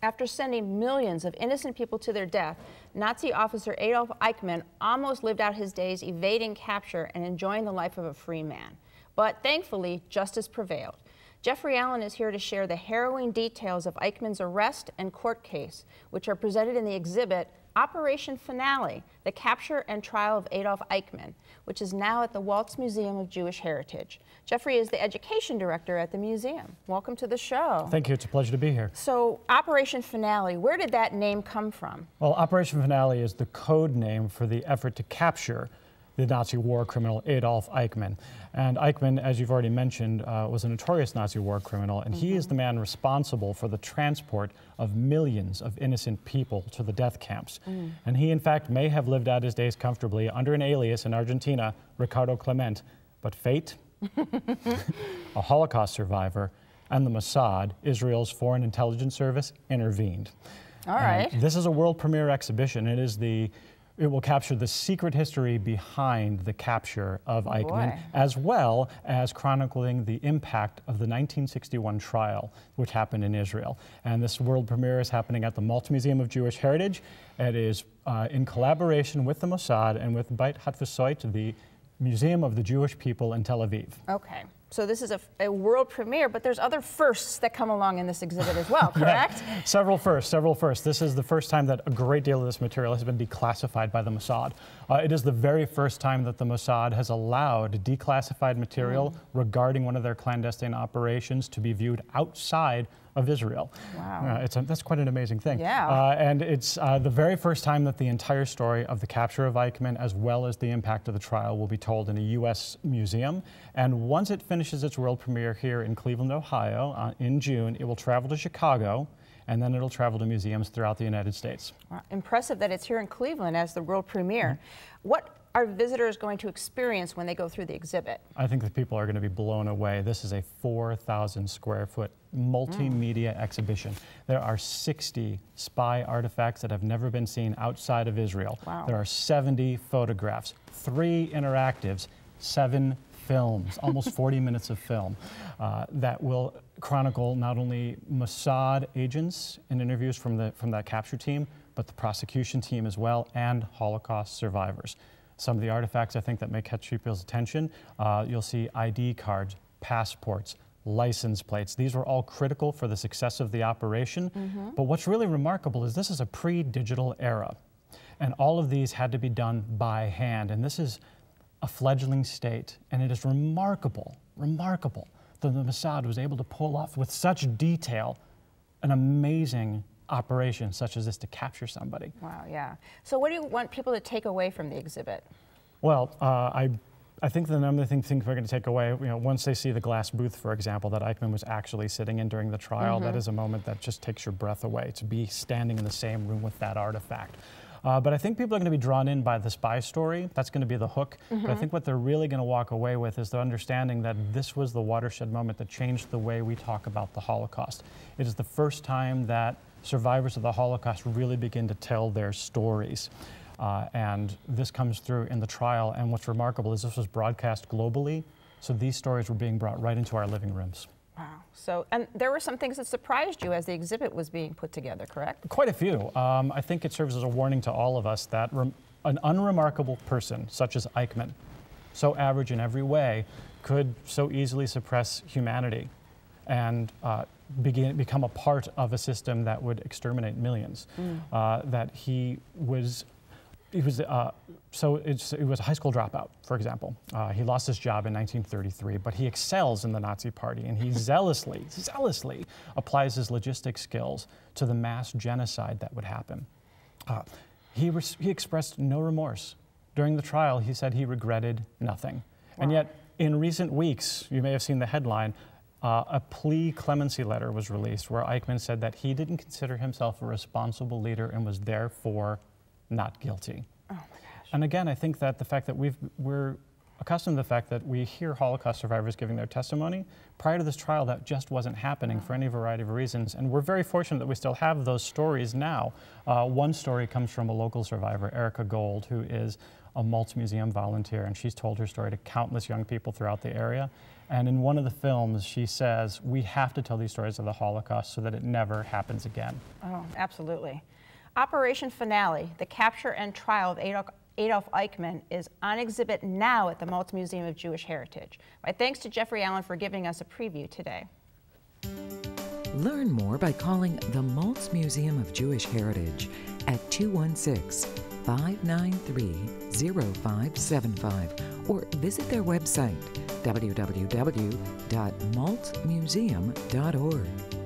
After sending millions of innocent people to their death, Nazi officer Adolph Eichmann almost lived out his days evading capture and enjoying the life of a free man. But thankfully, justice prevailed. Jeffrey Allen is here to share the harrowing details of Eichmann's arrest and court case, which are presented in the exhibit Operation Finale, the capture and trial of Adolph Eichmann, which is now at the Maltz Museum of Jewish Heritage. Jeffrey is the education director at the museum. Welcome to the show. Thank you. It's a pleasure to be here. So, Operation Finale, where did that name come from? Well, Operation Finale is the code name for the effort to capture the Nazi war criminal Adolph Eichmann. And Eichmann, as you've already mentioned, was a notorious Nazi war criminal, and he is the man responsible for the transport of millions of innocent people to the death camps. And he, in fact, may have lived out his days comfortably under an alias in Argentina, Ricardo Clement, but fate, a Holocaust survivor, and the Mossad, Israel's foreign intelligence service, intervened. All right. This is a world premiere exhibition. It will capture the secret history behind the capture of Eichmann, as well as chronicling the impact of the 1961 trial, which happened in Israel. And this world premiere is happening at the Maltz Museum of Jewish Heritage. It is in collaboration with the Mossad and with Beit Hatfutsot, the Museum of the Jewish People in Tel Aviv. Okay. So this is a world premiere, but there's other firsts that come along in this exhibit as well, correct? Yeah. Several firsts. This is the first time that a great deal of this material has been declassified by the Mossad. It is the very first time that the Mossad has allowed declassified material regarding one of their clandestine operations to be viewed outside of Israel. Wow. That's quite an amazing thing. Yeah. And it's the very first time that the entire story of the capture of Eichmann, as well as the impact of the trial, will be told in a U.S. museum. And once it finishes its world premiere here in Cleveland, Ohio, in June, it will travel to Chicago, and then it'll travel to museums throughout the United States. Wow. Impressive that it's here in Cleveland as the world premiere. What are visitors going to experience when they go through the exhibit? I think that people are going to be blown away. This is a 4,000 square foot multimedia exhibition. There are 60 spy artifacts that have never been seen outside of Israel. Wow. There are 70 photographs, 3 interactives, 7 films, almost 40 minutes of film that will chronicle not only Mossad agents in interviews from that capture team, but the prosecution team as well, and Holocaust survivors. Some of the artifacts I think that may catch people's attention, you'll see ID cards, passports, license plates. These were all critical for the success of the operation. But what's really remarkable is this is a pre-digital era, and all of these had to be done by hand. And this is a fledgling state, and it is remarkable that the Mossad was able to pull off with such detail an amazing operation such as this to capture somebody. Wow, yeah. So what do you want people to take away from the exhibit? Well, I think the number of things we're going to take away, once they see the glass booth, for example, that Eichmann was actually sitting in during the trial, that is a moment that just takes your breath away, to be standing in the same room with that artifact. But I think people are going to be drawn in by the spy story. That's going to be the hook. But I think what they're really going to walk away with is the understanding that this was the watershed moment that changed the way we talk about the Holocaust. It is the first time that survivors of the Holocaust really begin to tell their stories. And this comes through in the trial. And what's remarkable is this was broadcast globally. So these stories were being brought right into our living rooms. Wow. So, and there were some things that surprised you as the exhibit was being put together, correct? Quite a few. I think it serves as a warning to all of us that an unremarkable person, such as Eichmann, so average in every way, could so easily suppress humanity and become a part of a system that would exterminate millions. That he was a high school dropout, for example. He lost his job in 1933, but he excels in the Nazi Party, and he zealously applies his logistics skills to the mass genocide that would happen. He expressed no remorse. During the trial, he said he regretted nothing. Wow. And yet, in recent weeks, you may have seen the headline, a plea clemency letter was released where Eichmann said that he didn't consider himself a responsible leader and was therefore not guilty. Oh my gosh. And again, I think that the fact that we're accustomed to the fact that we hear Holocaust survivors giving their testimony. Prior to this trial, that just wasn't happening for any variety of reasons. And we're very fortunate that we still have those stories now. One story comes from a local survivor, Erica Gold, who is a Maltz Museum volunteer, and she's told her story to countless young people throughout the area. And in one of the films, she says, we have to tell these stories of the Holocaust so that it never happens again. Oh, absolutely. Operation Finale, the capture and trial of Adolph Eichmann, is on exhibit now at the Maltz Museum of Jewish Heritage. My thanks to Jeffrey Allen for giving us a preview today. Learn more by calling the Maltz Museum of Jewish Heritage at 216-593-0575 or visit their website, www.maltzmuseum.org.